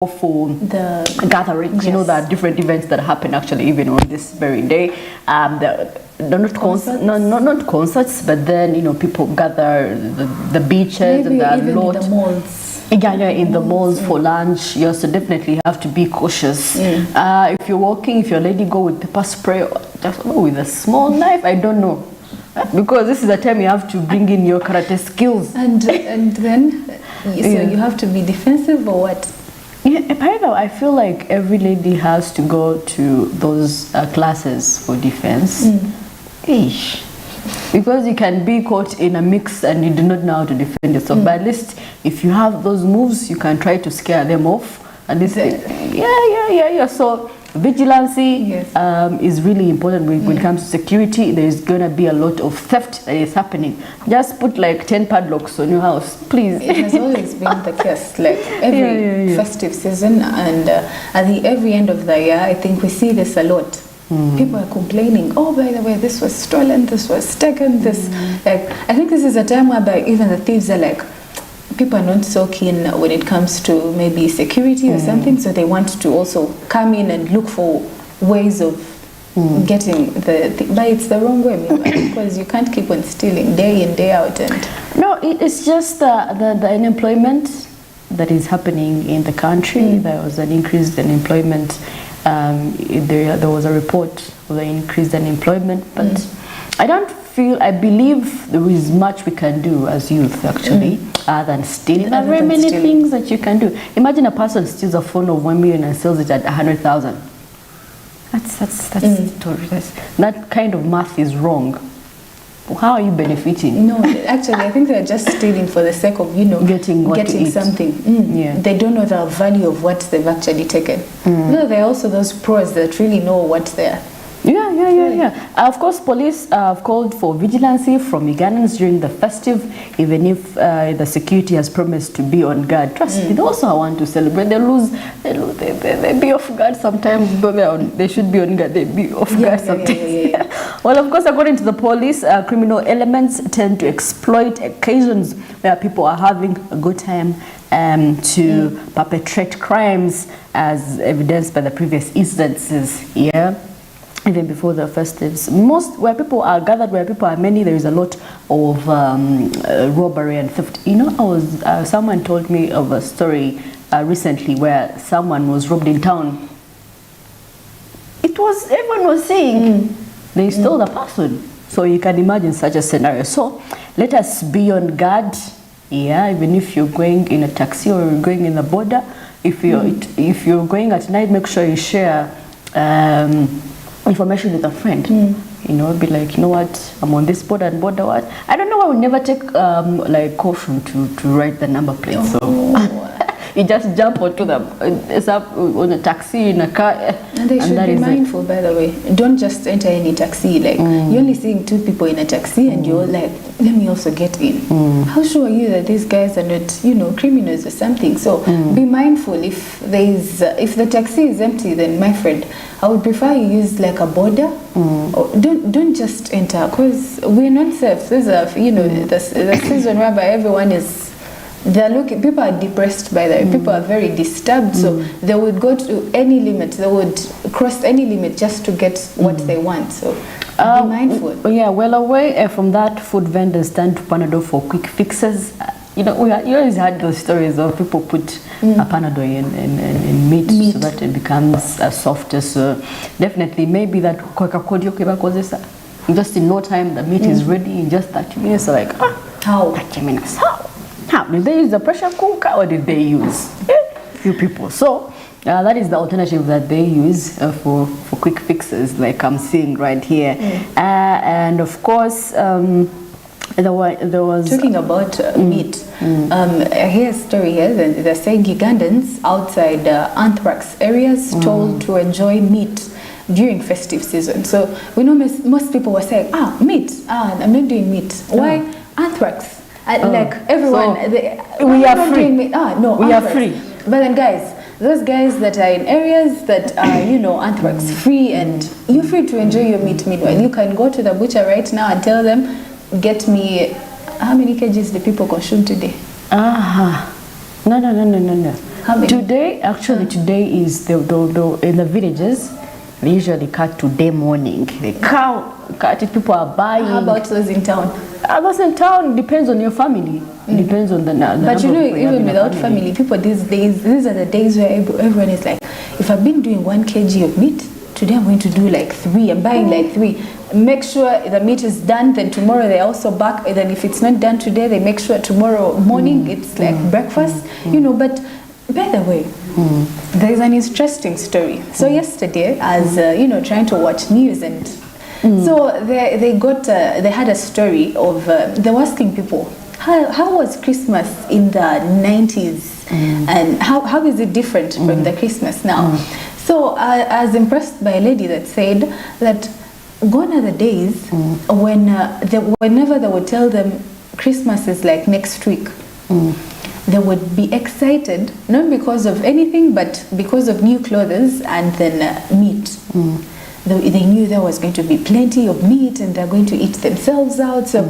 for the gatherings. Yes. You know, there are different events that happen actually even on this very day. They're not concerts, but then, you know, people gather the beaches. Maybe and even in the malls. Yeah, in the malls for lunch. You also definitely have to be cautious. If you're walking, if your lady go with pepper spray or just with a small knife, I don't know, because this is the time you have to bring in your karate skills. And then so you have to be defensive or what? Yeah, apparently I feel like every lady has to go to those classes for defense. Eesh. Because you can be caught in a mix and you do not know how to defend yourself. But at least if you have those moves, you can try to scare them off. At least, yeah. So vigilancy is really important when it comes to security. There is going to be a lot of theft that is happening. Just put like 10 padlocks on your house, please. It has always been the case, like every festive season and at the every end of the year, I think we see this a lot. People are complaining, oh, by the way, this was stolen, this was taken, this, like, I think this is a time whereby even the thieves are like, people are not so keen when it comes to maybe security or something, so they want to also come in and look for ways of getting but it's the wrong way, because you can't keep on stealing day in, day out. And no, it's just the unemployment that is happening in the country. There was an increased unemployment. There was a report of the increased unemployment, but I believe there is much we can do as youth actually, other than stealing. There are very many things that you can do. Imagine a person steals a phone of 1 million and sells it at 100,000. That kind of math is wrong. How are you benefiting? No, actually, I think they're just stealing for the sake of, getting something. They don't know the value of what they've actually taken. No, there are also those pros that really know what they're. Of course, police have called for vigilancy from Ugandans during the festive, even if the security has promised to be on guard. Trust me, they also want to celebrate. They be off guard sometimes, but they should be on guard. They be off guard sometimes. Well, of course, according to the police, criminal elements tend to exploit occasions where people are having a good time to perpetrate crimes, as evidenced by the previous incidences. Even before the festives, where people are gathered, where people are many, there is a lot of robbery and theft. You know, someone told me of a story recently where someone was robbed in town. Everyone was saying they stole the person. So you can imagine such a scenario. So let us be on guard. Even if you're going in a taxi or you're going in the border, if you're going at night, make sure you share information with a friend. Be like, you know what, I'm on this border and border what. I don't know, I would never take like caution to write the number plate. So you just jump onto on a taxi, in a car. And they should be mindful, by the way. Don't just enter any taxi. Like you're only seeing 2 people in a taxi and you're like, let me also get in. How sure are you that these guys are not, criminals or something? So be mindful. If the taxi is empty, then my friend, I would prefer you use like a border. Or don't just enter, because we're not safe. This is the season whereby everyone is. People are depressed by that. People are very disturbed, so they would go to any limit. They would cross any limit just to get what they want. So be mindful. Well away from that, food vendors turn to Panadol for quick fixes. You always had those stories of people put a Panadol in meat so that it becomes softer. So definitely, maybe that just in no time the meat is ready in just 30 minutes. So like, how? 30 minutes. How did they use the pressure cooker or did they use few people? So that is the alternative that they use for quick fixes, like I'm seeing right here. And of course, there was talking about meat. I hear a story here that they're saying Ugandans outside anthrax areas told to enjoy meat during festive season. So we know most people were saying, meat, I'm not doing meat. Why? Anthrax. Like everyone, so we are free. We are free. But then, guys, those guys that are in areas that are, anthrax free, and you're free to enjoy your meat. Meanwhile, you can go to the butcher right now and tell them, get me, how many kgs do people consume today? No. How many? Today, actually, today is the in the villages. They usually cut today morning. They cut it. People are buying. How about those in town? Those in town depends on your family. Depends on the But you know, even without family, people these days, these are the days where everyone is like, if I've been doing 1 kg of meat, today I'm going to do like 3. I'm buying like 3. Make sure the meat is done, then tomorrow they also back. And then if it's not done today, they make sure tomorrow morning it's like breakfast. You know, but by the way, there is an interesting story. So yesterday, as you know, trying to watch news, and so they had a story of they were asking people how was Christmas in the 90s, and how is it different from the Christmas now. So I was impressed by a lady that said that gone are the days when whenever they would tell them Christmas is like next week. They would be excited, not because of anything, but because of new clothes and then meat. They knew there was going to be plenty of meat and they're going to eat themselves out. So,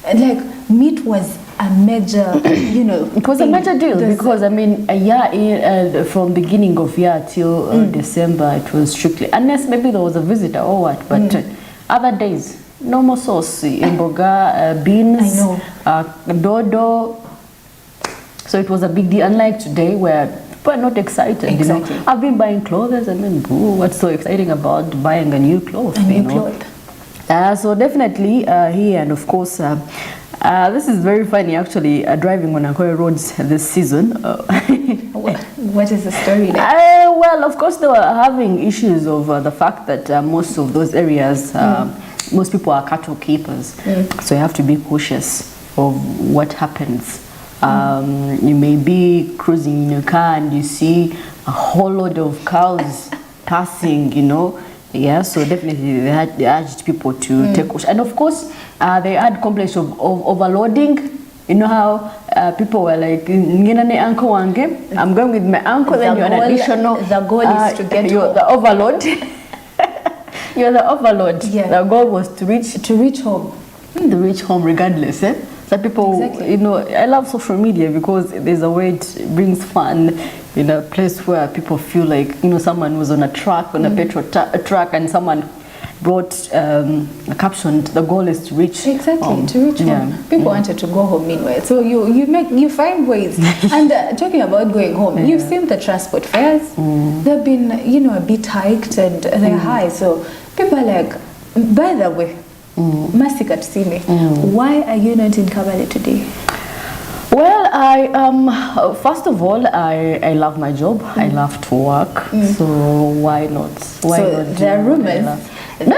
like, meat was a major, you know. It was a major deal because, I mean, from beginning of year till December, it was strictly, unless maybe there was a visitor or what, but other days, no more sauce, imboga, beans, dodo. So it was a big deal, unlike today where people are not excited. Exactly. You know? I've been buying clothes and then, what's so exciting about buying a new clothes? So definitely here, and of course, this is very funny actually, driving on Akoya roads this season. What is the story like? Well, of course, they were having issues of the fact that most of those areas, most people are cattle keepers. So you have to be cautious of what happens. You may be cruising in your car and you see a whole load of cows passing, you know. Yeah, so definitely they urged people to take caution. And of course, they had complaints of overloading. You know how people were like, uncle wange, I'm going with my uncle, then you're an additional. The goal is to get you're home. the overload. You're the overload. Yeah. The goal was to reach home. To reach home regardless, eh? So people, you know, I love social media because there's a way it brings fun in a place where people feel like, you know, someone was on a truck, on a petrol truck, and someone wrote a caption, the goal is to reach home. To reach home. People wanted to go home meanwhile. So you find ways. And talking about going home, you've seen the transport fares. They've been, you know, a bit hiked and they're high. So people are like, by the way, Masika Tsime, why are you not in Kabale today? Well, first of all, I love my job. I love to work. So why not? There are rumors. No.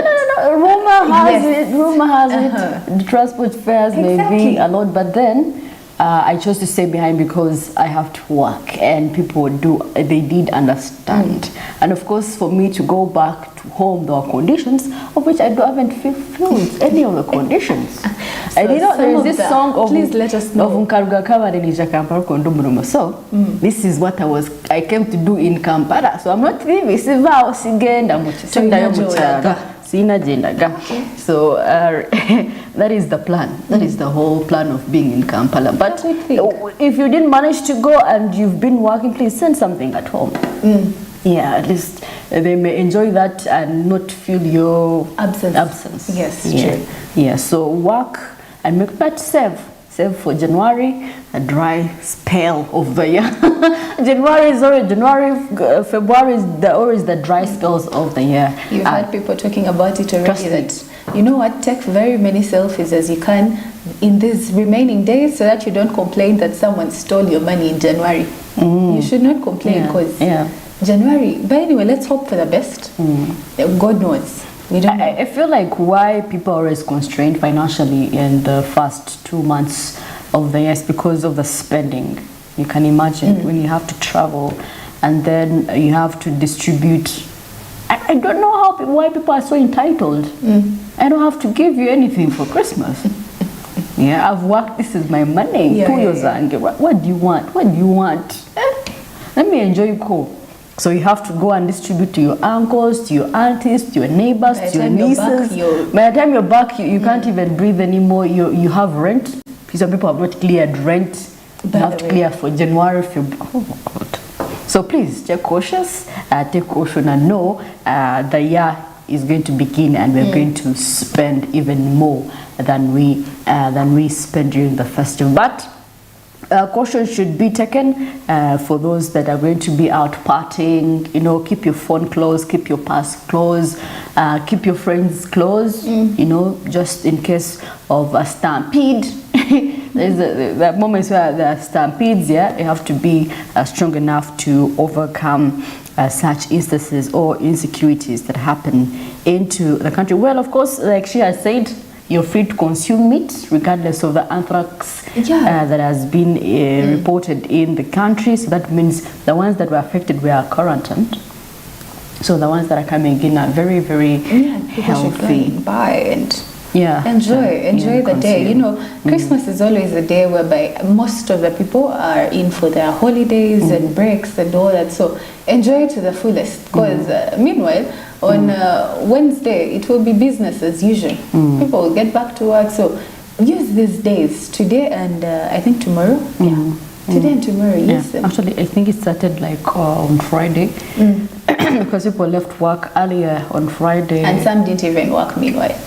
Rumor has it. The transport fares may be a lot, but then I chose to stay behind because I have to work, and people they did understand. And of course, for me to go back to home, there are conditions of which I haven't fulfilled any of the conditions. So there is this song of please let us know. So this is what I came to do in Kampala. So I'm not leaving. So that is the plan. That is the whole plan of being in Kampala. But if you didn't manage to go and you've been working, please send something at home. Yeah, at least they may enjoy that and not feel your absence. Yes, true. Yeah, so work and make that save for January, a dry spell of the year. February is always the dry spells of the year. You've had people talking about it already, that you know what, take very many selfies as you can in these remaining days so that you don't complain that someone stole your money in January. You should not complain because January, but anyway, let's hope for the best. God knows. We don't know. I feel like why people are always constrained financially in the first 2 months of the year is because of the spending. You can imagine when you have to travel and then you have to distribute. I don't know why people are so entitled. I don't have to give you anything for Christmas. I've worked, this is my money. What do you want? What do you want? Let me enjoy cool. So you have to go and distribute to your uncles, to your aunties, to your neighbors, to your nieces. By the time you're back, you can't even breathe anymore. You have rent. Some people have not cleared rent. You have to clear for January, February. Oh God. So please take cautious, take caution, and know the year is going to begin, and we're going to spend even more than we spend during the festive. But caution should be taken for those that are going to be out partying. You know, keep your phone close, keep your purse close, keep your friends close. You know, just in case of a stampede. There are moments where there are stampedes. Yeah, you have to be strong enough to overcome such instances or insecurities that happen into the country. Well, of course, like she has said, you're free to consume meat regardless of the anthrax that has been reported in the country. So that means the ones that were affected were quarantined. So the ones that are coming in are very, very healthy. Buy and enjoy the day. You know, Christmas is always a day whereby most of the people are in for their holidays and breaks and all that. So enjoy it to the fullest. Because meanwhile, on Wednesday, it will be business as usual. People will get back to work. So use these days, today and I think tomorrow. Today and tomorrow, use them. Actually, I think it started like on Friday because people left work earlier on Friday. And some didn't even work meanwhile.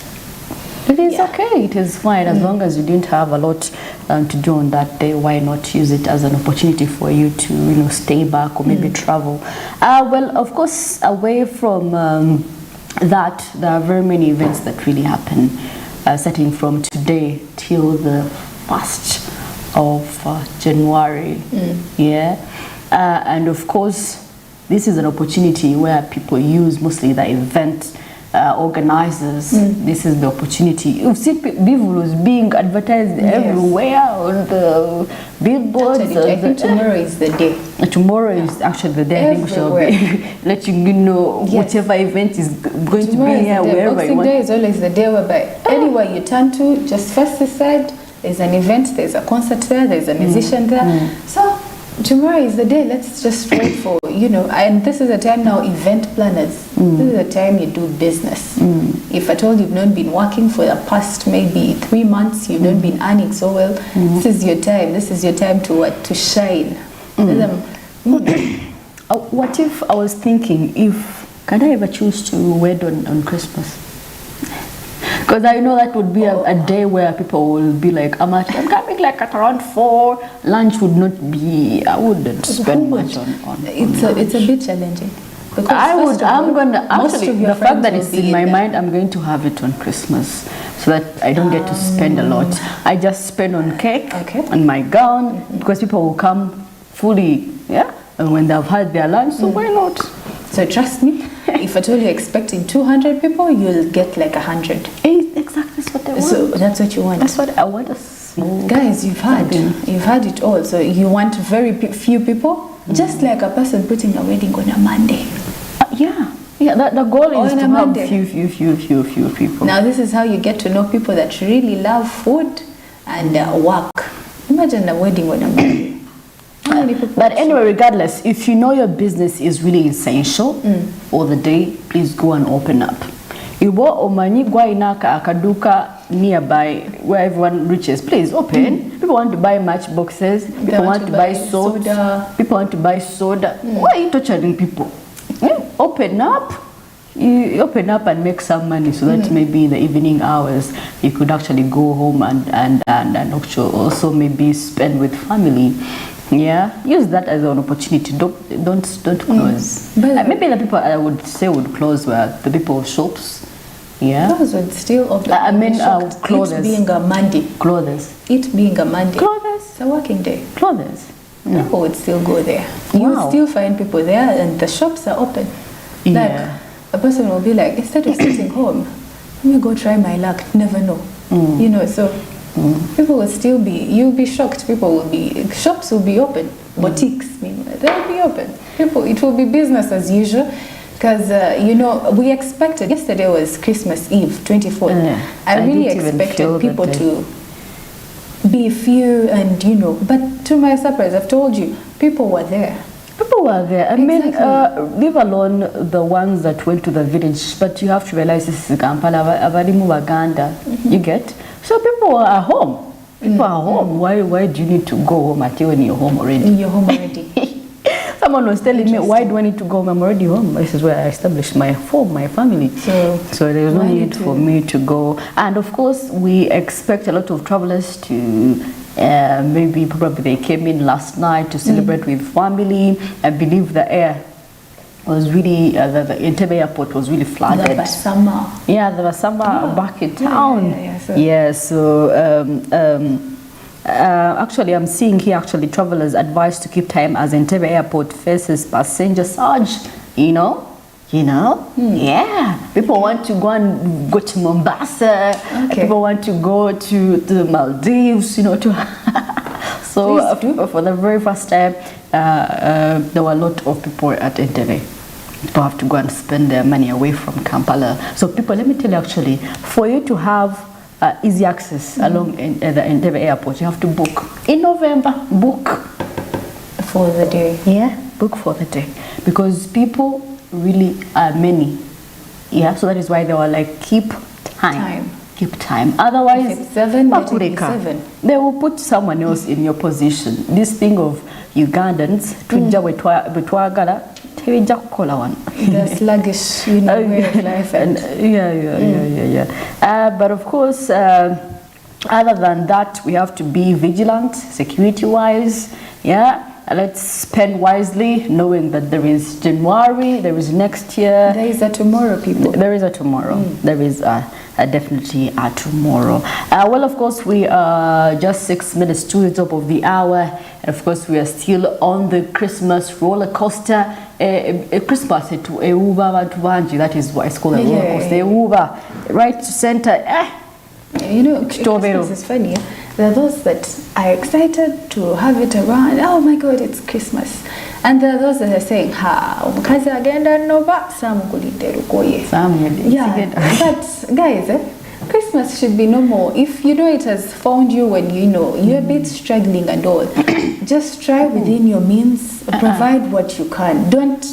It is okay, it is fine, as long as you didn't have a lot to do on that day. Why not use it as an opportunity for you to, you know, stay back or maybe travel? Well, of course, away from that, there are very many events that really happen, starting from today till the 1st of January. And of course, this is an opportunity where people use mostly the event organizers. This is the opportunity. You've seen bivouacs being advertised everywhere on the billboards. Actually, I think tomorrow is the day. Tomorrow is actually the day. I think we shall be letting you know whatever event is going tomorrow to be here, wherever Boxing you want. Day is always the day whereby anywhere you turn to, just first decide there's an event, there's a concert there, there's a musician there. So tomorrow is the day. Let's just wait for, you know, and this is a time now, event planners. This is the time you do business. If at all you've not been working for the past maybe 3 months, you've not been earning so well, this is your time. This is your time to shine. What if I was thinking, can I ever choose to wed on Christmas? Because I know that would be a day where people will be like, I'm coming like at around 4. Lunch would not be, I wouldn't spend much on it's a bit challenging. Because the fact that it's in my mind, I'm going to have it on Christmas so that I don't get to spend a lot. I just spend on cake, on my gown, because people will come fully, and when they've had their lunch, so why not? So trust me, if at all you're expecting 200 people, you'll get like 100. Exactly, that's what I want. So that's what you want. That's what I want. Guys, you've had it all. So you want very few people, just like a person putting a wedding on a Monday. The goal is to have few people. Now this is how you get to know people that really love food and work. Imagine a wedding on a Monday. But anyway, regardless, if you know your business is really essential for the day, please go and open up. Ibo omani gwa inaka akaduka nearby where everyone reaches, please open. People want to buy matchboxes, people want to buy soda, people want to buy soda. Why are you torturing people? Open up. You open up and make some money so that maybe in the evening hours you could actually go home and also maybe spend with family. Use that as an opportunity. Don't close. But maybe the people I would say would close were the people of shops. Those would still open. I mean, clothes. It being a Monday. Clothes. It being a Monday. Clothes. It's a working day. Clothes. People would still go there. You would still find people there, and the shops are open. Like a person will be like, instead of sitting home, let me go try my luck. Never know. You know, so people will still be. You'll be shocked. People will be. Shops will be open. Boutiques, meanwhile, they'll be open. It will be business as usual. Because, you know, we expected, yesterday was Christmas Eve, 24th. I really expected people to be few and, you know, but to my surprise, I've told you, people were there. People were there. I mean, leave alone the ones that went to the village, but you have to realize this is Kampala, Abarimu, Uganda, you get? So people are home. People are home. Why do you need to go home until when you're home already? You're home already. Someone was telling me, why do I need to go home? I'm already home. This is where I established my home, my family. So there was no need for me to go. And of course, we expect a lot of travelers to probably they came in last night to celebrate with family. I believe the air was really, the Entebbe airport was really flooded. The summer. Yeah, there was summer back in town. Actually, I'm seeing here travelers advised to keep time as Entebbe airport faces passenger surge. Yeah. People want to go to Mombasa. People want to go to the Maldives. So for the very first time, there were a lot of people at Entebbe. People have to go and spend their money away from Kampala. So people, let me tell you for you to have easy access along the Entebbe airport, you have to book. In November, book. For the day. Yeah, book for the day. Because people really are many. Yeah, so that is why they were like, keep time. Keep time. Otherwise, if it's 7, they will put someone else in your position. This thing of Ugandans, the sluggish, way of life. But of course, other than that, we have to be vigilant, security-wise. Yeah. Let's spend wisely, knowing that there is January, there is next year. There is a tomorrow, people. There is a tomorrow. There is definitely a tomorrow. Well, of course, we are just 6 minutes to the top of the hour. And of course, we are still on the Christmas roller coaster. Christmas, that is why it's called a roller coaster. Right to center. Christmas is funny. There are those that are excited to have it around. Oh my God, it's Christmas. And there are those that are saying, but guys, Christmas should be normal. If it has found you when you're a bit struggling and all, just try within your means, provide what you can. Don't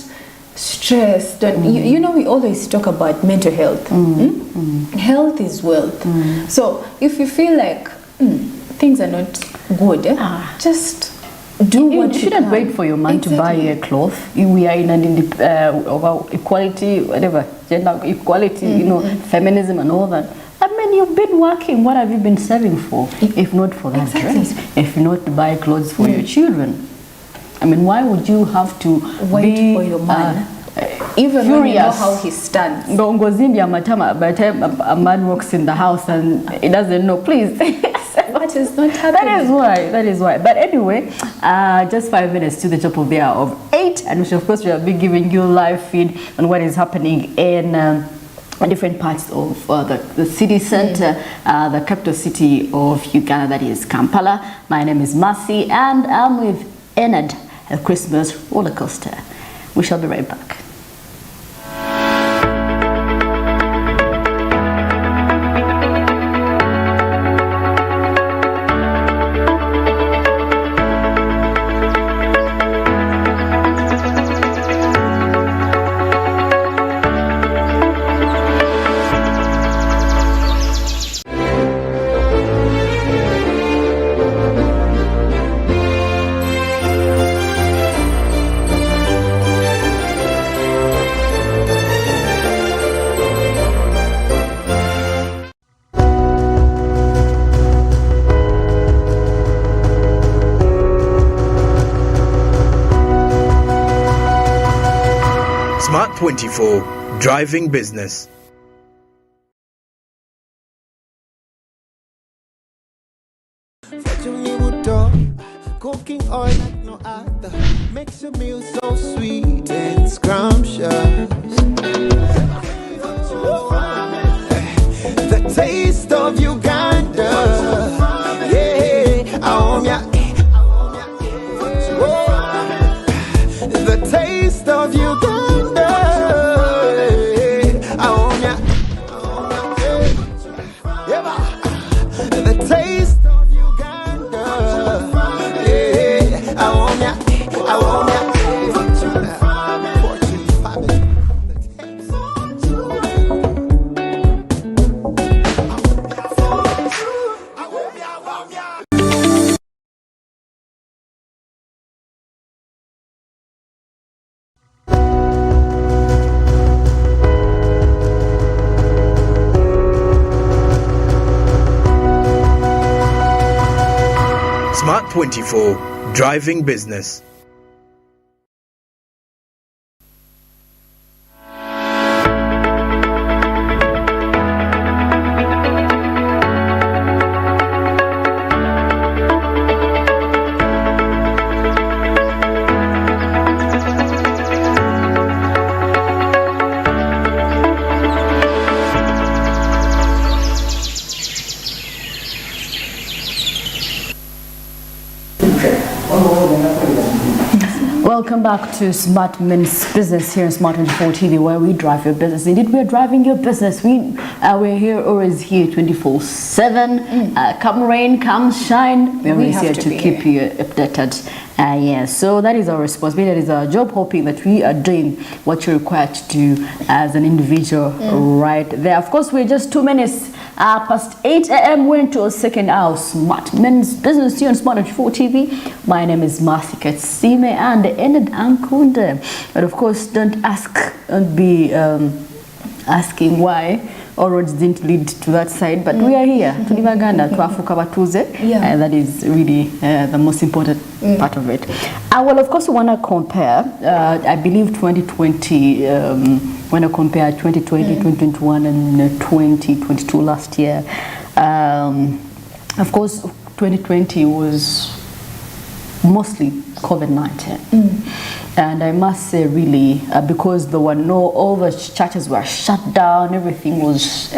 stress. We always talk about mental health. Health is wealth. So if you feel like things are not good, just do what you can. You shouldn't wait for your man to buy a cloth. We are in an equality, whatever, gender equality, feminism and all that. I mean, you've been working. What have you been saving for? If not for that dress, if not to buy clothes for your children. I mean, why would you have to wait for your man? Even when you know how he stands. By the time a man walks in the house and he doesn't know, please. What is not happening? That is why. But anyway, just 5 minutes to the top of the hour of 8, and which of course we will be giving you live feed on what is happening in different parts of the city center, the capital city of Uganda, that is Kampala. My name is Mercy, and I'm with Enad, a Christmas roller coaster. We shall be right back. Smart 24, driving business. Cooking oil like no other makes your meal so sweet and scrumptious. The taste of Uganda, the taste of Uganda. 24, driving business. Welcome back to Smart Men's Business here in Smart 24 TV, where we drive your business. Indeed, we are driving your business. We're here, always here 24/7. Come rain, come shine. We're always here to keep you updated. So that is our responsibility, that is our job, hoping that we are doing what you're required to do as an individual right there. Of course, we're just 2 minutes past 8 a.m. We're into a second hour Smart Men's Business here on Smart 24 TV. My name is Marcy Katsime and ended Ankunde. But of course, don't be asking why all roads didn't lead to that side, but we are here. Tulibaganda tuafuka batuze. And that is really the most important part of it. Well, of course, we want to compare. I believe 2020. When I compare 2020, 2021, and 2022 last year, of course, 2020 was mostly COVID-19. And I must say, really, because there were all the churches were shut down, everything was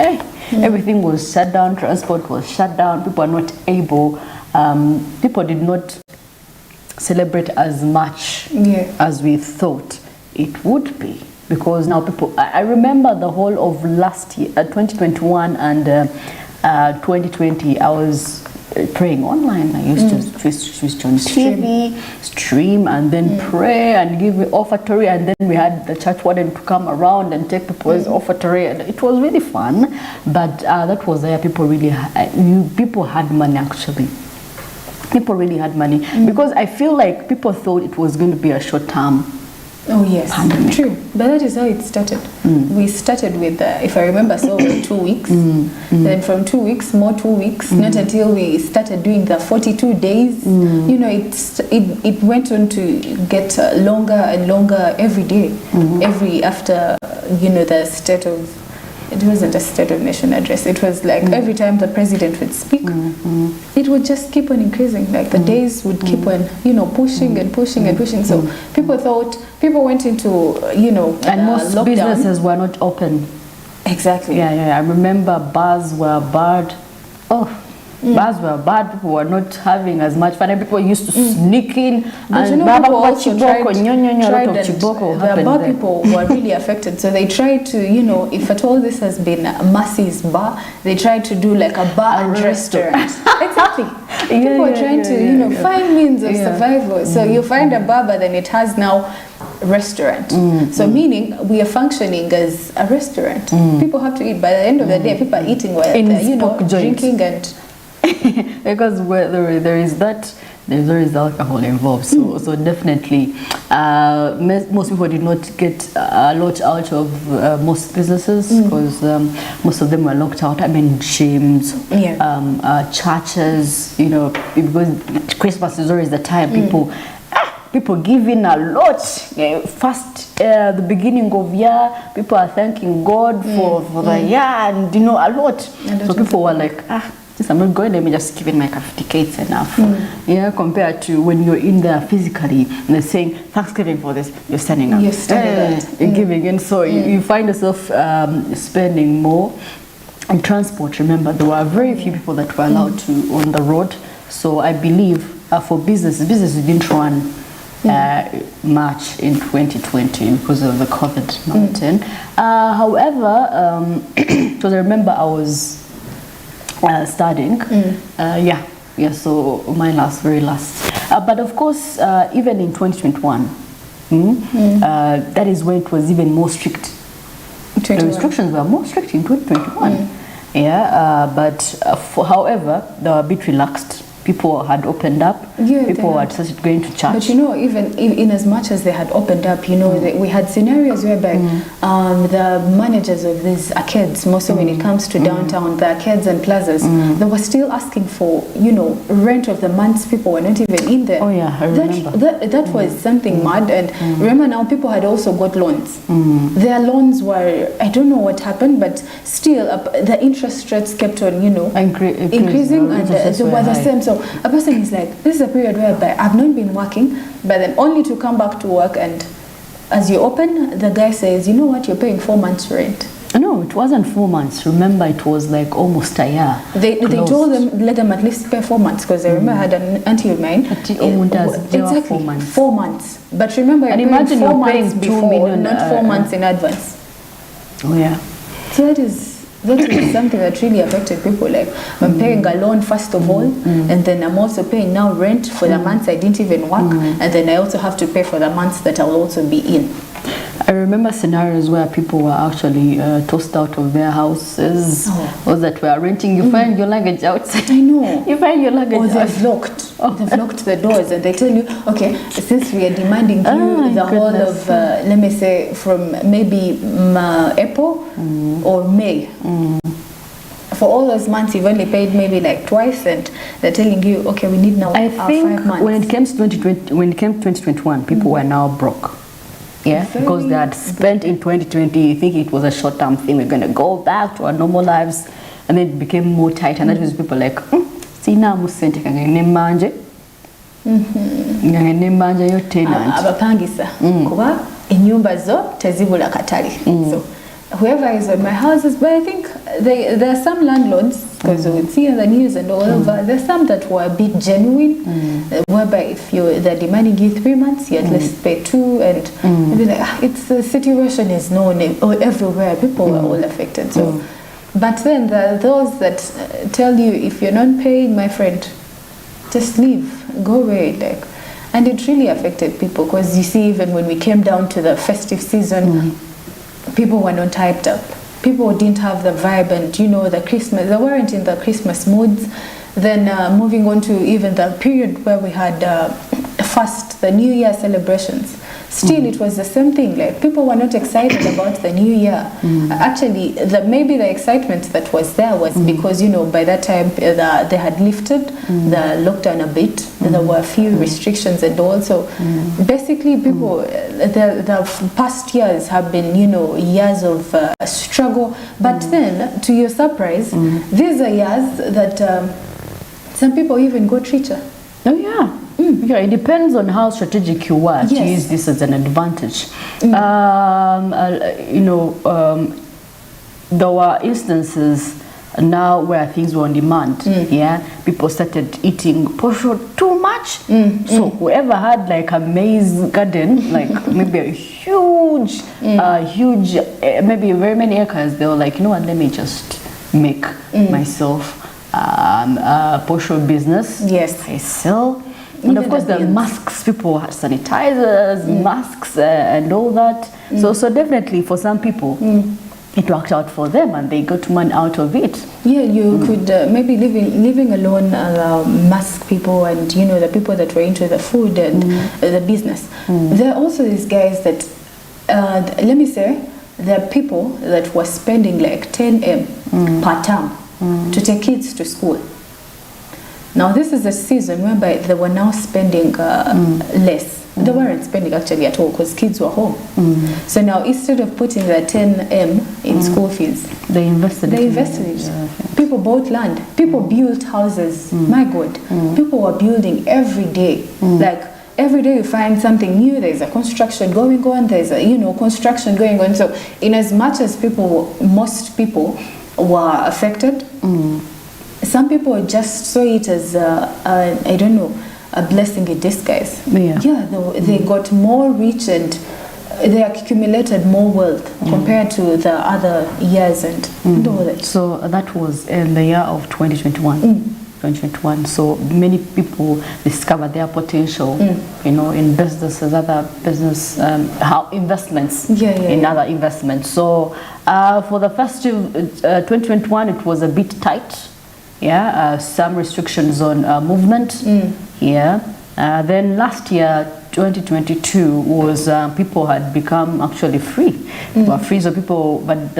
shut down, transport was shut down, people are not able, people did not celebrate as much as we thought it would be. Because now I remember the whole of last year, 2021 and 2020, I was praying online. I used to switch on TV, stream, and then pray and give offertory, and then we had the church warden to come around and take people's offertory, and it was really fun. But that was there. People had money actually. People really had money because I feel like people thought it was going to be a short term. Oh yes, pandemic. True. But that is how it started. We started with, if I remember, 2 weeks. Then from 2 weeks, more 2 weeks. Not until we started doing the 42 days. You know, it went on to get longer and longer every day. After the state of. It wasn't a State of Nation address. It was like every time the president would speak, it would just keep on increasing. Like the days would keep on, pushing and pushing and pushing. So people went into, and most lockdown. businesses were not open. Exactly. Yeah. I remember bars were barred. Bars were bad. People were not having as much fun. People used to sneak in, and people also tried the bar there. people were really affected. So they tried to, if at all this has been Massey's bar, they tried to do like a bar and restaurant. Exactly. People are trying to, find means of survival. So you find a bar, but then it has now restaurant. So meaning we are functioning as a restaurant. People have to eat. By the end of the day, people are eating while they're, drinking and. Because where there is alcohol involved, so definitely most people did not get a lot out of most businesses because most of them were locked out. I mean, gyms, churches, because Christmas is always the time people give in a lot. First, the beginning of year, people are thanking God for the year, and a lot. So people were like, I'm not going, let me just give it like 50K, it's enough. Compared to when you're in there physically and they're saying Thanksgiving for this, you're standing up. You're standing up. You're giving, and so you find yourself spending more. And transport, remember, there were very few people that were allowed to on the road. So I believe for businesses didn't run much in 2020 because of the COVID-19. However, because I remember I was studying, so my very last. But of course, even in 2021, that is when it was even more strict. The restrictions were more strict in 2021. But however, they were a bit relaxed people had opened up. Yeah, People had started going to church. But you know, even in as much as they had opened up, you know, we had scenarios whereby the managers of these arcades, mostly when it comes to downtown, the arcades and plazas, they were still asking for, you know, rent of the months. People were not even in there. Oh yeah, I remember. That was something mad. And remember now, people had also got loans. Their loans were, I don't know what happened, but still the interest rates kept on, you know, increasing, and they were the same. So a person is like, this is a period whereby I've not been working, but then only to come back to work, and as you open, the guy says, you know what, you're paying 4 months rent. No, it wasn't 4 months. Remember, it was like almost a year. They told them, let them at least pay 4 months, because I remember I had an auntie of mine. Exactly, 4 months. 4 months. But remember, and you're imagine paying 4 you're paying months 2 before, million, not 4 months in advance. Oh yeah. So that is something that really affected people. Like, I'm paying a loan first of all, and then I'm also paying now rent for the months I didn't even work, and then I also have to pay for the months that I'll also be in. I remember scenarios where people were actually tossed out of their houses, or that were renting. You find your luggage outside. I know. You find your luggage outside. They've locked. They've locked the doors, and they tell you, okay, since we are demanding you the whole of, let me say, from maybe April or May. For all those months, you've only paid maybe like twice, and they're telling you, okay, we need now I our think 5 months. when it came to 2020, when it came to 2021, people were now broke. Yeah, because they had spent in 2020, you think it was a short-term thing, we're going to go back to our normal lives, and then it became more tight, and that was people like, sina musente kangene manje yo tenant abapangisa kuba enyumba zo tezibula katali. So whoever is on my houses, but I think there are some landlords, because we would see in the news and all over, there's some that were a bit genuine, whereby if they're demanding you 3 months, you at least pay 2, and maybe like, it's the situation is known everywhere, people are all affected. So, but then there are those that tell you, if you're not paying, my friend, just leave, go away, like. And it really affected people, because you see, even when we came down to the festive season, people were not hyped up. People didn't have the vibe, and you know, the Christmas, they weren't in the Christmas moods. Then moving on to even the period where we had first the New Year celebrations. Still, it was the same thing. Like, people were not excited about the New Year. Actually, maybe the excitement that was there was because, you know, by that time they had lifted the lockdown a bit. There were a few restrictions, and also basically people, the past years have been, you know, years of struggle. But then, to your surprise, these are years that some people even got richer. Oh yeah. Yeah, it depends on how strategic you are to use this as an advantage. You know, there were instances now where things were on demand. Yeah, people started eating posho too much. So whoever had like a maize garden, like maybe a huge, maybe very many acres, they were like, you know what, let me just make myself a posho business. Yes, I sell. And of course, the masks, people had sanitizers, masks, and all that. So definitely for some people, it worked out for them, and they got money out of it. Yeah, you could maybe living alone, mask people, and you know, the people that were into the food and the business. There are also these guys that, let me say, there are people that were spending like 10M per term to take kids to school. Now this is a season whereby they were now spending less. They weren't spending actually at all, because kids were home. So now instead of putting the 10M in school fees, they invested it. Yeah. People bought land. People built houses. My God, people were building every day. Like every day you find something new. There's a construction going on. There's a construction going on. So in as much as most people were affected. Some people just saw it as, I don't know, a blessing in disguise. Yeah, they got more rich, and they accumulated more wealth compared to the other years and all that. So that was in the year of 2021. 2021. So many people discovered their potential, you know, in businesses, other business, investments, in other investments. So for the festive 2021, it was a bit tight. Yeah, some restrictions on movement. Yeah. Then last year, 2022, was people had become actually free. Were free, so people, but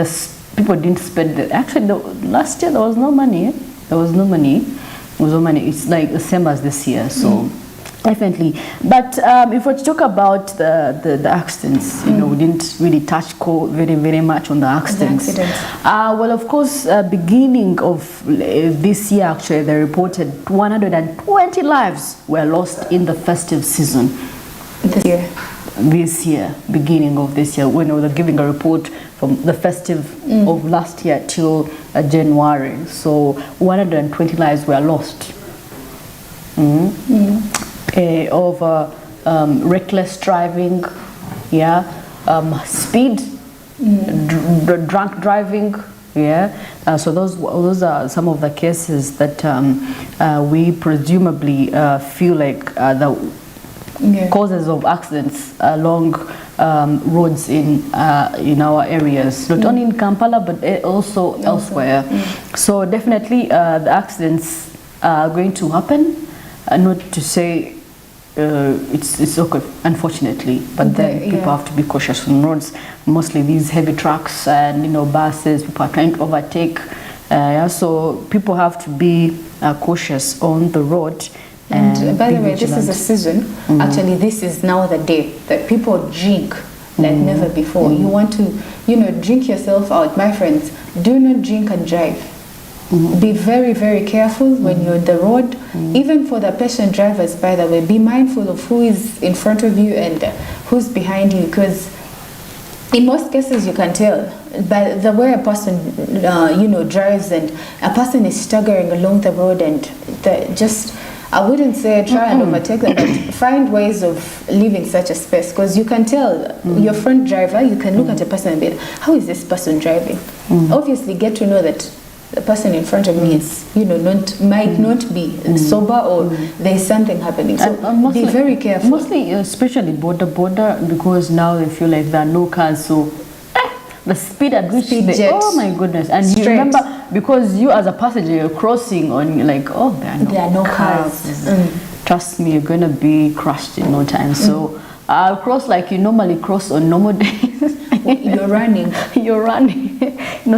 people didn't spend. Actually, last year there was no money. There was no money. There was no money. It's like the same as this year. So. Definitely, but if we talk about the accidents, you know, we didn't really touch very much on the accidents. Well, of course, beginning of this year, actually, they reported 120 lives were lost in the festive season. This year, beginning of this year, when they were giving a report from the festive of last year till January, so 120 lives were lost. Of reckless driving, yeah, speed, drunk driving, yeah. So those are some of the cases that we presumably feel like the causes of accidents along roads in our areas, not only in Kampala but also elsewhere. So definitely the accidents are going to happen. Not to say it's okay, unfortunately, but then people have to be cautious on roads. Mostly these heavy trucks and buses, people are trying to overtake. So people have to be cautious on the road. And by the way, this is a season. Actually, this is now the day that people drink like never before. You want to, drink yourself out, my friends. Do not drink and drive. Be very, very careful when you're on the road. Even for the patient drivers, by the way, be mindful of who is in front of you and who's behind you, because in most cases you can tell by the way a person drives, and a person is staggering along the road, and I wouldn't say try and overtake them, but find ways of leaving such a space, because you can tell your front driver, you can look at a person and be, how is this person driving? Obviously get to know that the person in front of me is, might not be sober, or there's something happening. So be very careful. Mostly, especially border, because now they feel like there are no cars, so the speed at which oh my goodness. And you remember, because you as a passenger, you're crossing on, you're like, oh, there are no cars. Trust me, you're going to be crushed in no time. So I'll cross like you normally cross on normal days. You're running. You're running.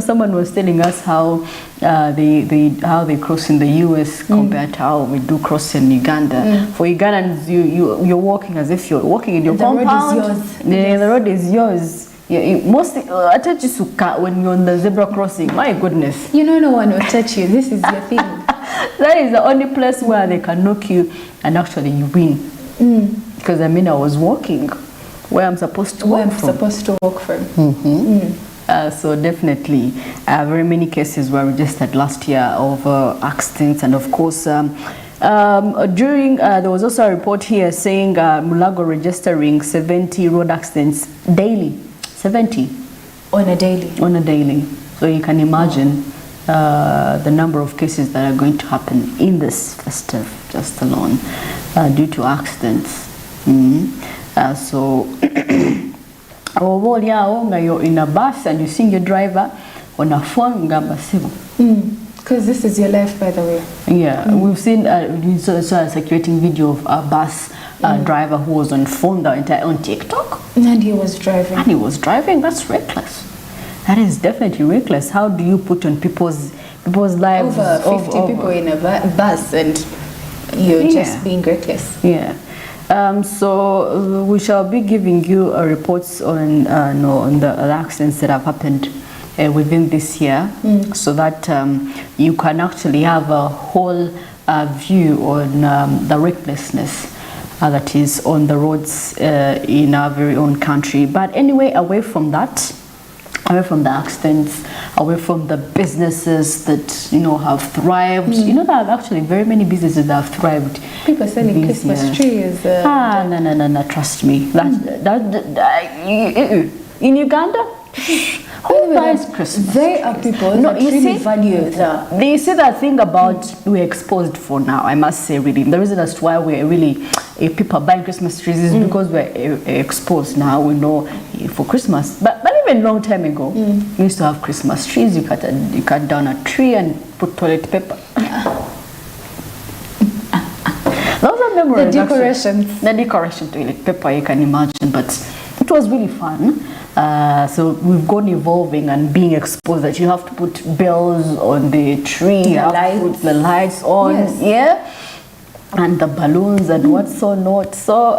Someone was telling us how they cross in the US compared to how we do cross in Uganda. For Ugandans, you're walking as if you're walking in your compound. The road is yours. The road is yours. Yeah, mostly, when you're on the zebra crossing, my goodness. No one will touch you. This is your thing. That is the only place where they can knock you and actually you win. Because I was walking where I'm supposed to walk from. So definitely, very many cases were registered last year of accidents, and of course, during there was also a report here saying Mulago registering 70 road accidents daily. 70 on a daily. So you can imagine the number of cases that are going to happen in this festive just alone due to accidents. So you're in a bus and you see your driver on a phone, because this is your life, by the way. Yeah, we've seen we saw a circulating video of a bus driver who was on phone the entire on TikTok, and he was driving. That's reckless. That is definitely reckless. How do you put on people's lives? Over 50 people in a bus, and you're just being reckless. Yeah. So we shall be giving you reports on the accidents that have happened within this year, so that you can actually have a whole view on the recklessness that is on the roads in our very own country. But anyway, away from that, away from the accidents, away from the businesses that have thrived. There are actually very many businesses that have thrived. People selling Christmas trees. No, trust me. In Uganda, who buys Christmas? There are people that really value that. They say that thing about we're exposed for now. I must say, really, the reason as to why we're really people buying Christmas trees is because we're exposed now. We know for Christmas, but even long time ago, we used to have Christmas trees. You cut down a tree and put toilet paper. Those are memories. The decorations. Actually. The decoration to like paper, you can imagine, but it was really fun. So we've gone evolving and being exposed that you have to put bells on the tree, you have to put the lights on, Yes. yeah, and the balloons and what's so not. So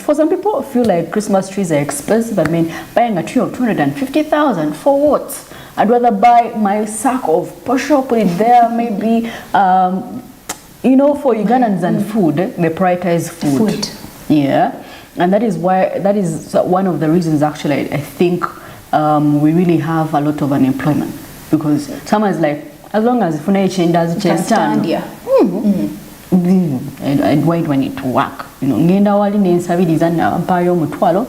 for some people, I feel like Christmas trees are expensive. I mean, buying a tree of 250,000 for what? I'd rather buy my sack of posho, put it there, maybe. You know, for Ugandans and food, they prioritize food. Yeah, and that is one of the reasons actually I think we really have a lot of unemployment, because someone's like, as long as funaiche does change, yeah. why do I need to work? You know, ngenda wali nensabiriza nampayo omutwalo.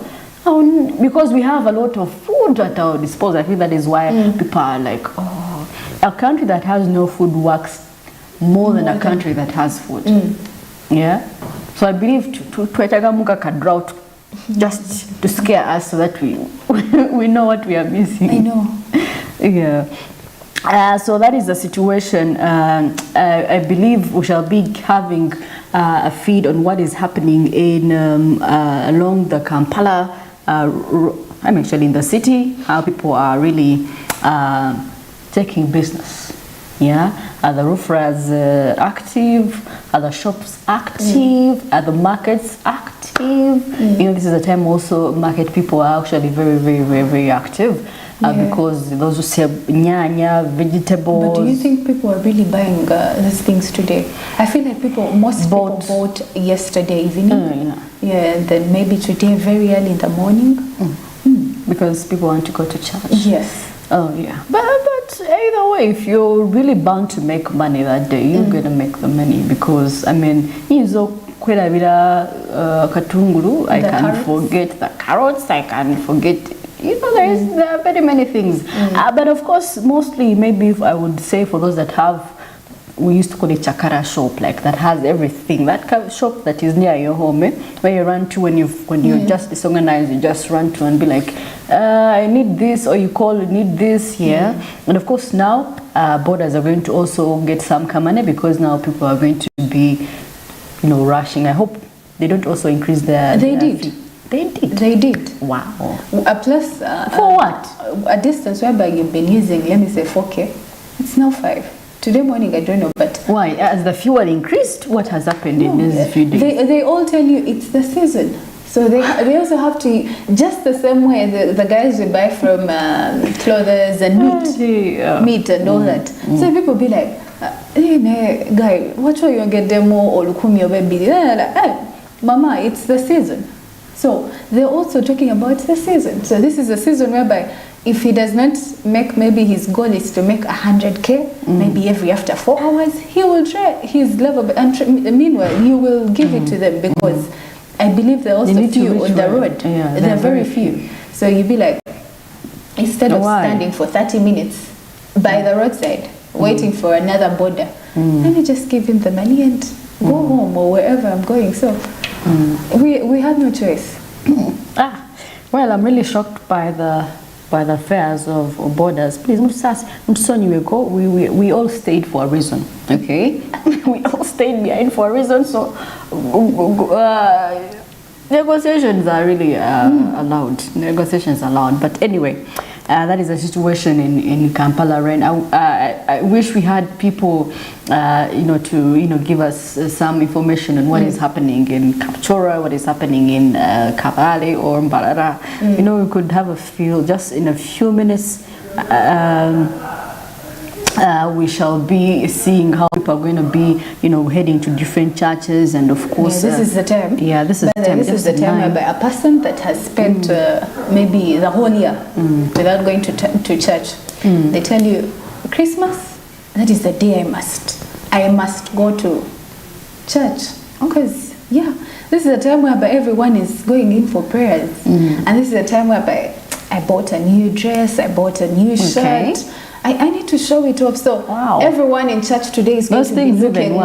Because we have a lot of food at our disposal. I think that is why people are like, oh, a country that has no food works more than a country that has food. Yeah, so I believe to muka drought just to scare us so that we know what we are missing. I know. Yeah. So that is the situation. I believe we shall be having a feed on what is happening in along the Kampala. I'm actually in the city. How people are really taking business. Yeah, are the roofers active? Are the shops active? Are the markets active? You know, this is a time also market people are actually very, very, very, very active because those who sell nyanya, vegetables. But do you think people are really buying these things today? I feel like most people bought yesterday evening. Yeah, and then maybe today very early in the morning. Because people want to go to church. Yes. Oh yeah, but either way, if you're really bound to make money that day, you're gonna make the money, because I mean, katunguru, I can forget the carrots, I can forget, you know, there are very many things. But of course, mostly maybe if I would say for those that have, we used to call it chakara shop, like that has everything. That shop that is near your home, where you run to when you're just disorganized, you just run to and be like, I need this, or you call it need this, And of course now borders are going to also get some money, because now people are going to be, you know, rushing. I hope they don't also increase their. They did. They did. Wow. Plus, for what? A distance whereby you've been using, let me say 4K, it's now 5. Today morning, I don't know, but... Why? As the fuel increased, what has happened in these few days? They all tell you it's the season. So they also have to, just the same way the guys we buy from clothes and meat and all that. So people be like, hey, guy, what show you get demo or lukumi or baby? Hey, mama, it's the season. So they're also talking about the season. So this is a season whereby if he does not make, maybe his goal is to make 100K, maybe every after 4 hours, he will try his level. And meanwhile, you will give it to them, because I believe there are also few on the road. Yeah, there are very few. So you be like, instead of standing for 30 minutes by the roadside, waiting for another border, let me just give him the money and go home or wherever I'm going. So we have no choice. Well, I'm really shocked by the fares of borders. Please, we all stayed for a reason, okay? We all stayed behind for a reason, so negotiations are really allowed. Negotiations are allowed, but anyway, that is the situation in Kampala right now. I wish we had people, to give us some information on what is happening in Kapchora, what is happening in Kabale or Mbarara. We could have a feel just in a few minutes. We shall be seeing how people are going to be, heading to different churches, and of course, this is the time. Yeah, this is the time. This is the time whereby a person that has spent maybe the whole year without going to church, they tell you, Christmas, that is the day I must go to church, because this is a time whereby everyone is going in for prayers, and this is a time whereby I bought a new dress, I bought a new shirt. I need to show it off. So everyone in church today is going to be looking.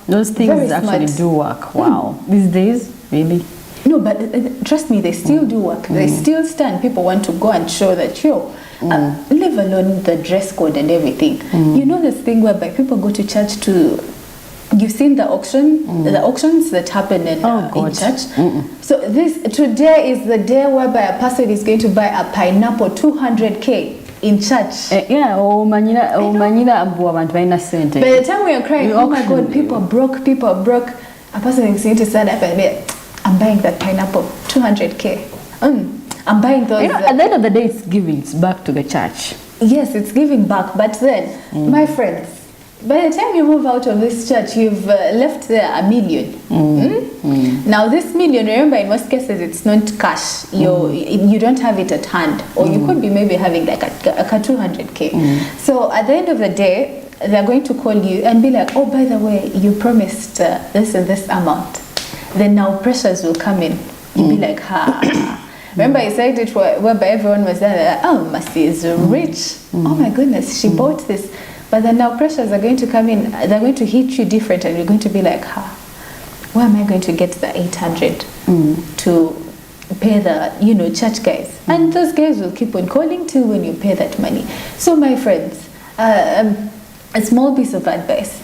Those things actually do work. Wow. These days, really? No, but trust me, they still do work. They still stand. People want to go and show that, leave alone the dress code and everything. You know this thing whereby people go to church to... You've seen the auctions that happen in church. So today is the day whereby a person is going to buy a pineapple 200k in church. By the time we are crying, oh my God, people broke. A person is going to stand up and be, I'm buying that pineapple 200k. I'm buying those. At the end of the day, it's giving. It's back to the church. Yes, it's giving back. But then, my friends, by the time you move out of this church, you've left there $1 million. Now this $1 million, remember, in most cases it's not cash. You don't have it at hand, or you could be maybe having like a 200k. So at the end of the day, they're going to call you and be like, oh, by the way, you promised this and this amount. Then now pressures will come in. You'll be like, Remember I said it whereby everyone was there, oh, Mercy is rich. Oh my goodness, she bought this. But then now pressures are going to come in. They're going to hit you different, and you're going to be like, where am I going to get the 800 to pay the church guys? And those guys will keep on calling till when you pay that money. So my friends, a small piece of advice: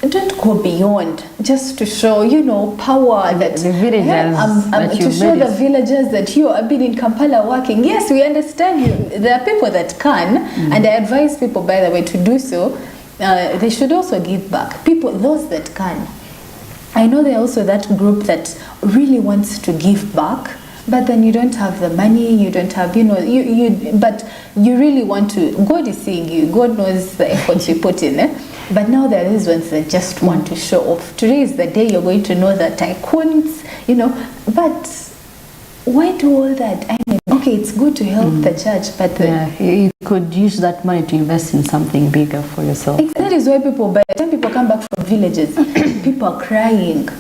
don't go beyond just to show power that the villagers to show the villagers that I've been in Kampala working. Yes, we understand you. There are people that can, and I advise people, by the way, to do so. They should also give back. Those that can. I know there are also that group that really wants to give back, but then you don't have the money, you don't have, but you really want to. God is seeing you. God knows the efforts you put in. But now there is ones that just want to show off. Today is the day you're going to know the tycoons, but why do all that? I mean, okay, it's good to help the church, but you could use that money to invest in something bigger for yourself. That is why by the time people come back from villages, people are crying.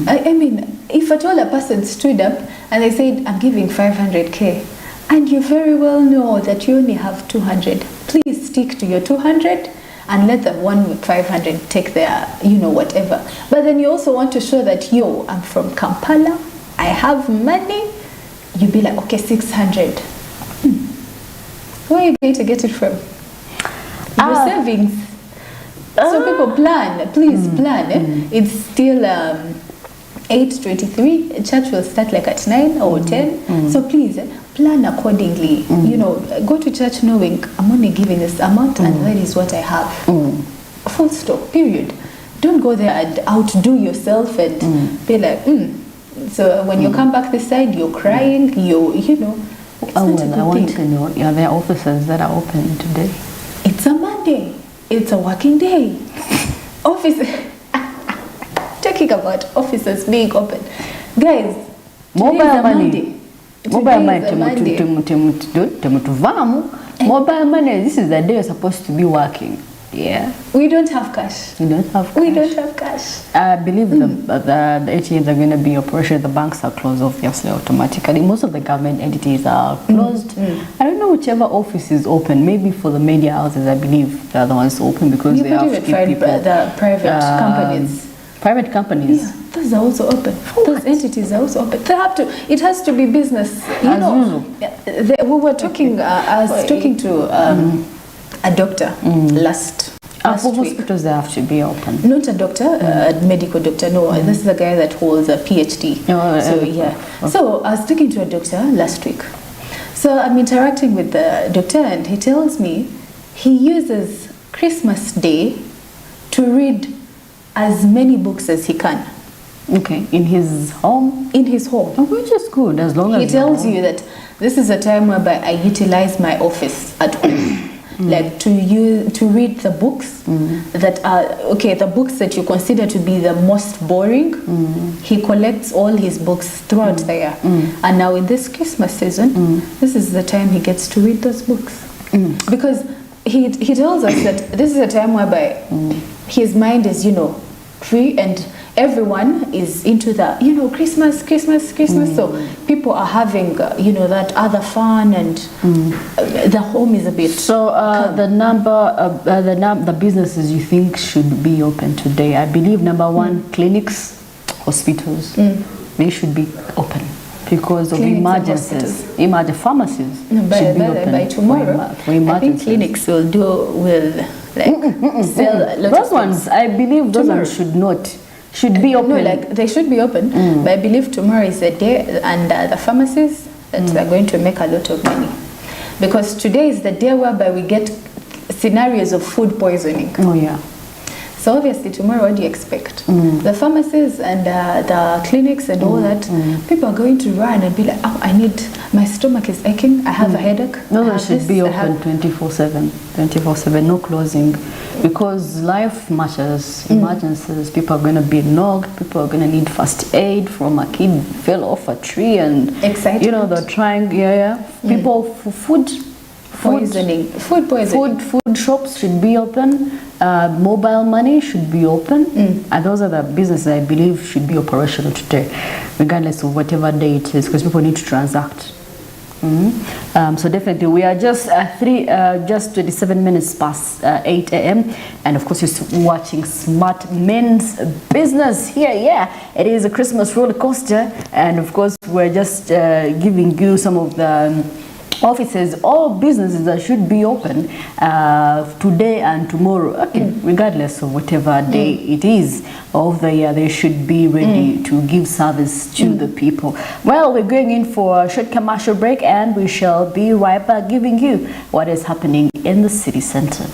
I mean, if at all a person stood up and they said, I'm giving 500k, and you very well know that you only have 200, please stick to your 200 and let the one with 500 take their, whatever. But then you also want to show that, I'm from Kampala, I have money. You'd be like, okay, 600. Where are you going to get it from? Your savings. So people plan, please plan. It's still 8:23. Church will start like at 9 or 10. So please plan accordingly. Go to church knowing I'm only giving this amount and that is what I have. Full stop, period. Don't go there and outdo yourself and be like, So when you come back this side, you're crying, it's I want to know, are there offices that are open today? It's a Monday. It's a working day. Talking about offices being open. Guys, mobile money. Mobile money, this is the day you're supposed to be working. Yeah. We don't have cash. We don't have cash. I believe the ATMs are going to be operational. The banks are closed, obviously, automatically. Most of the government entities are closed. I don't know whichever office is open. Maybe for the media houses, I believe they're the ones open because they have to keep people. The private companies. Private companies. Yeah, those are also open. Those entities are also open. They have to. It has to be business. We were talking. I was talking to a doctor last for week. hospitals, they have to be open. Not a doctor, a medical doctor. No, this is a guy that holds a PhD. So I was talking to a doctor last week. So I'm interacting with the doctor, and he tells me he uses Christmas Day to read as many books as he can. Okay, in his home? In his home. Which is good, as long as he tells you that this is a time whereby I utilize my office at home. Like to read the books that are the books that you consider to be the most boring. He collects all his books throughout the year, and now in this Christmas season, this is the time he gets to read those books because he tells us that this is a time whereby his mind is free and everyone is into the Christmas. So people are having that other fun, and the home is a bit. So the businesses you think should be open today, I believe number one, clinics, hospitals. they should be open because of Clinics and emergencies. hospitals. Pharmacies By, should be by, open by tomorrow, for I think emergencies. clinics will sell a lot Those of ones, things. I believe those Tomorrow. ones should be open. No, like they should be open, but I believe tomorrow is the day, and the pharmacies that are going to make a lot of money, because today is the day whereby we get scenarios of food poisoning. Oh yeah. So obviously tomorrow, what do you expect? The pharmacies and the clinics and all that, people are going to run and be like, oh, my stomach is aching, I have a headache. No, I they have should this, be I open have-" 24/7, no closing, because life matters. Emergencies, people are going to be knocked, people are going to need first aid from a kid fell off a tree and Excitement. they're trying, people for food Poisoning. Food poisoning. Food shops should be open. Mobile money should be open. And those are the businesses I believe should be operational today, regardless of whatever day it is, because people need to transact. So definitely, we are just 27 minutes past 8 a.m. and of course you're watching Smart Men's Business here. Yeah, it is a Christmas roller coaster, and of course we're just giving you some of the offices or businesses that should be open today and tomorrow, regardless of whatever day it is of the year. They should be ready to give service to the people. Well, we're going in for a short commercial break, and we shall be right back giving you what is happening in the city center.